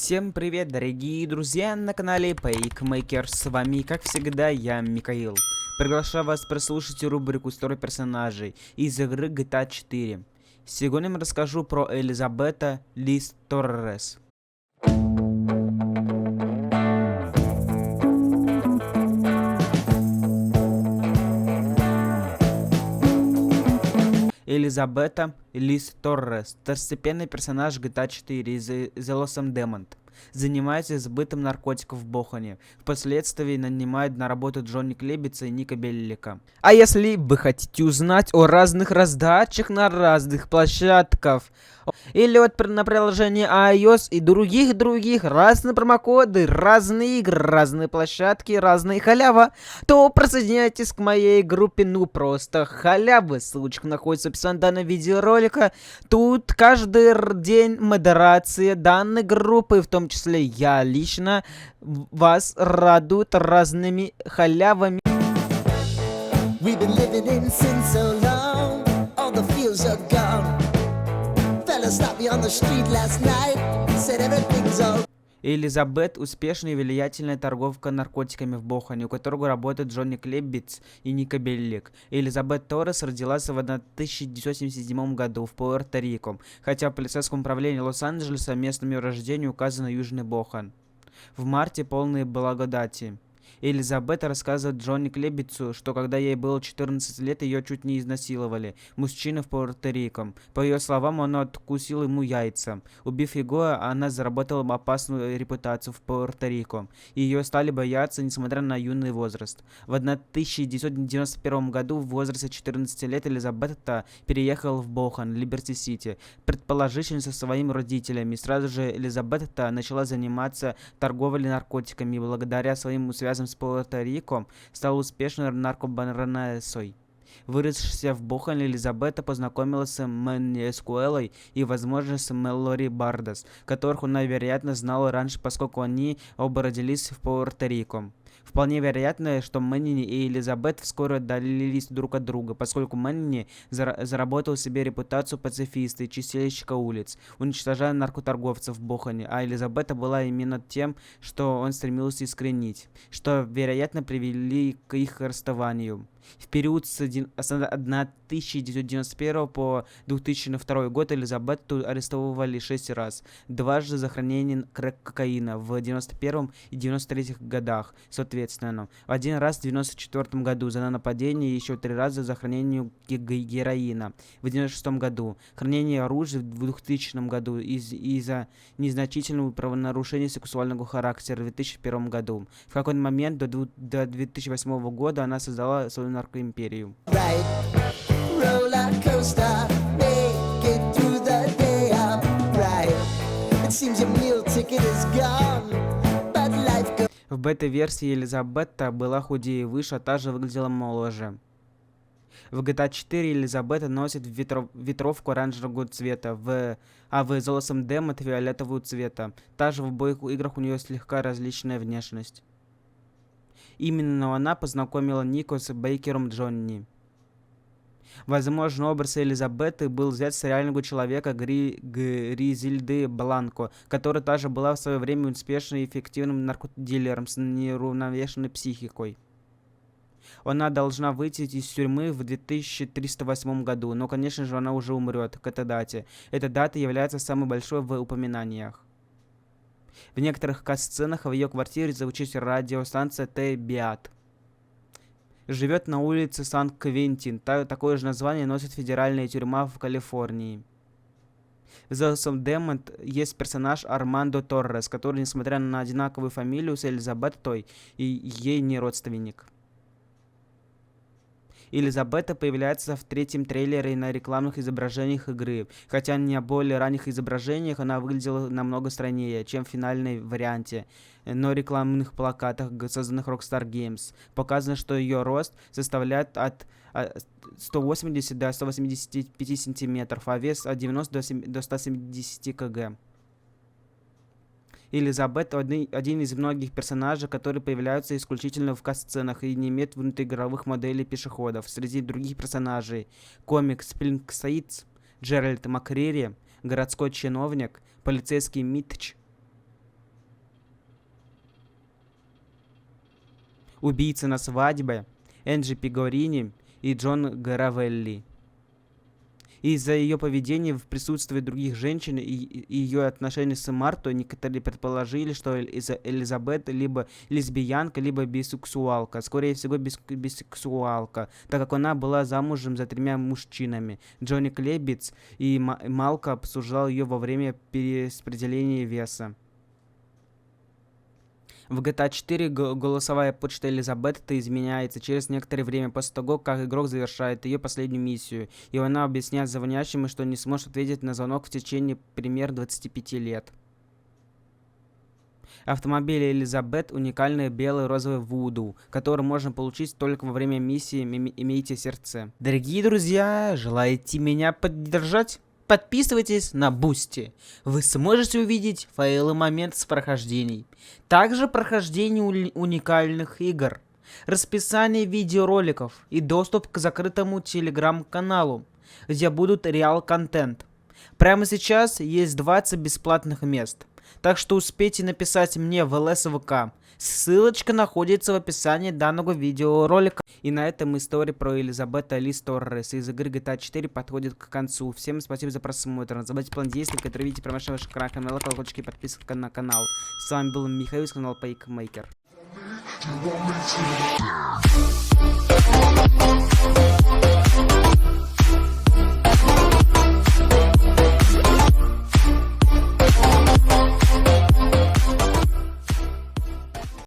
Всем привет, дорогие друзья, на канале PakeMaker. С вами, как всегда, я, Михаил. Приглашаю вас прослушать рубрику «История персонажей» из игры GTA 4. Сегодня я расскажу про Элизабета Лис Торрес. Элизабета Лис Торрес, второстепенный персонаж GTA 4 из The Lost Demon. Занимается сбытом наркотиков в Бохане. Впоследствии нанимает на работу Джонни Клебица и Ника Беллика. А если вы хотите узнать о разных раздачах на разных площадках, или вот на приложении iOS и других разные промокоды, разные игры, разные площадки, разные халява, то присоединяйтесь к моей группе «Ну просто халявы». Ссылочка находится в описании данного видеоролика. Тут каждый день модерация данной группы, в том числе я лично, вас радует разными халявами. We've been living in sin so long, all the fields are gone. Элизабет – успешная и влиятельная торговка наркотиками в Бохане, у которого работают Джонни Клебиц и Ника Беллик. Элизабет Торрес родилась в 1977 году в Пуэрто-Рико, хотя в полицейском управлении Лос-Анджелеса местом ее рождения указано Южный Бохан. В марте полной благодати. Элизабет рассказывает Джонни Клебицу, что когда ей было 14 лет, ее чуть не изнасиловали мужчина в Пуэрто-Рико. По ее словам, он откусил ему яйца. Убив его, она заработала опасную репутацию в Пуэрто-Рико, и ее стали бояться, несмотря на юный возраст. В 1991 году в возрасте 14 лет Элизабета переехала в Бохан, Либерти-Сити, предположительно со своими родителями. Сразу же Элизабета начала заниматься торговлей наркотиками, и благодаря своим связям с Пуэрто-Рико стала успешной наркобаронессой. Выросшая в Бохане, Элизабета познакомилась с Мэнни Эскуэлой и, возможно, с Мэлори Бардас, которых она, вероятно, знала раньше, поскольку они оба родились в Пуэрто-Рико. Вполне вероятно, что Мэнни и Элизабет вскоре отдалились друг от друга, поскольку Мэнни заработал себе репутацию пацифиста и чистильщика улиц, уничтожая наркоторговцев в Бохане, а Элизабета была именно тем, что он стремился искоренить, что, вероятно, привели к их расставанию. В период с 1991 по 2002 год Элизабету арестовывали 6 раз, дважды за хранение кокаина в 91 и 93 годах, соответственно. Один раз в 94 году за нападение и еще 3 раза за хранение героина в 96 году, хранение оружия в 2000 году из-за незначительного правонарушения сексуального характера в 2001 году. В какой-то момент до 2008 года она создала свою наркоимперию. В бета-версии Элизабета была худее и выше, а также выглядела моложе. В GTA 4 Элизабета носит ветровку оранжевого цвета, в The Lost Demon фиолетового цвета. Также в обоих играх у нее слегка различная внешность. Именно она познакомила Нико с Бейкером Джонни. Возможно, образ Элизабеты был взят с реального человека Гризильды Бланко, которая также была в свое время успешным и эффективным наркодилером с неуравновешенной психикой. Она должна выйти из тюрьмы в 2308 году, но, конечно же, она уже умрет к этой дате. Эта дата является самой большой в упоминаниях. В некоторых кат-сценах в ее квартире звучит радиостанция Т-Биат. Живет на улице Сан-Квентин. Такое же название носит федеральная тюрьма в Калифорнии. В The Lost Demon есть персонаж Армандо Торрес, который, несмотря на одинаковую фамилию с Элизабетой, и ей не родственник. Элизабета появляется в третьем трейлере и на рекламных изображениях игры, хотя на более ранних изображениях она выглядела намного стройнее, чем в финальной варианте, но рекламных плакатах, созданных Rockstar Games, показано, что ее рост составляет от 180 до 185 сантиметров, а вес от 90 до 170 кг. Элизабет один из многих персонажей, которые появляются исключительно в кат-сценах и не имеют внутриигровых моделей пешеходов. Среди других персонажей комик Спринг Сейдс, Джеральд Макрири, городской чиновник, полицейский Митч, убийца на свадьбе, Энджи Пигорини и Джон Гаравелли. Из-за ее поведения в присутствии других женщин и ее отношений с Марто, некоторые предположили, что Элизабет либо лесбиянка, либо бисексуалка. Скорее всего, бисексуалка, так как она была замужем за 3 мужчинами. Джонни Клеббитс и Малко обсуждал ее во время перераспределения веса. В GTA 4 голосовая почта Элизабет изменяется через некоторое время после того, как игрок завершает ее последнюю миссию, и она объясняет звонящему, что не сможет ответить на звонок в течение примерно 25 лет. Автомобиль Элизабет — уникальный белый розовый Вуду, который можно получить только во время миссии «Имейте сердце». Дорогие друзья, желаете меня поддержать? Подписывайтесь на Boosty. Вы сможете увидеть файлы моментов с прохождений. Также прохождение уникальных игр, расписание видеороликов и доступ к закрытому телеграм-каналу, где будут реал-контент. Прямо сейчас есть 20 бесплатных мест. Так что успейте написать мне в ЛСВК. Ссылочка находится в описании данного видеоролика. И на этом история про Элизабет Лис Торрес из игры GTA 4 подходит к концу. Всем спасибо за просмотр. Не забывайте план действий, который видите про ваши экраны, канал, колокольчики и подписка на канал. С вами был Михаил с канала Пайкмейкер.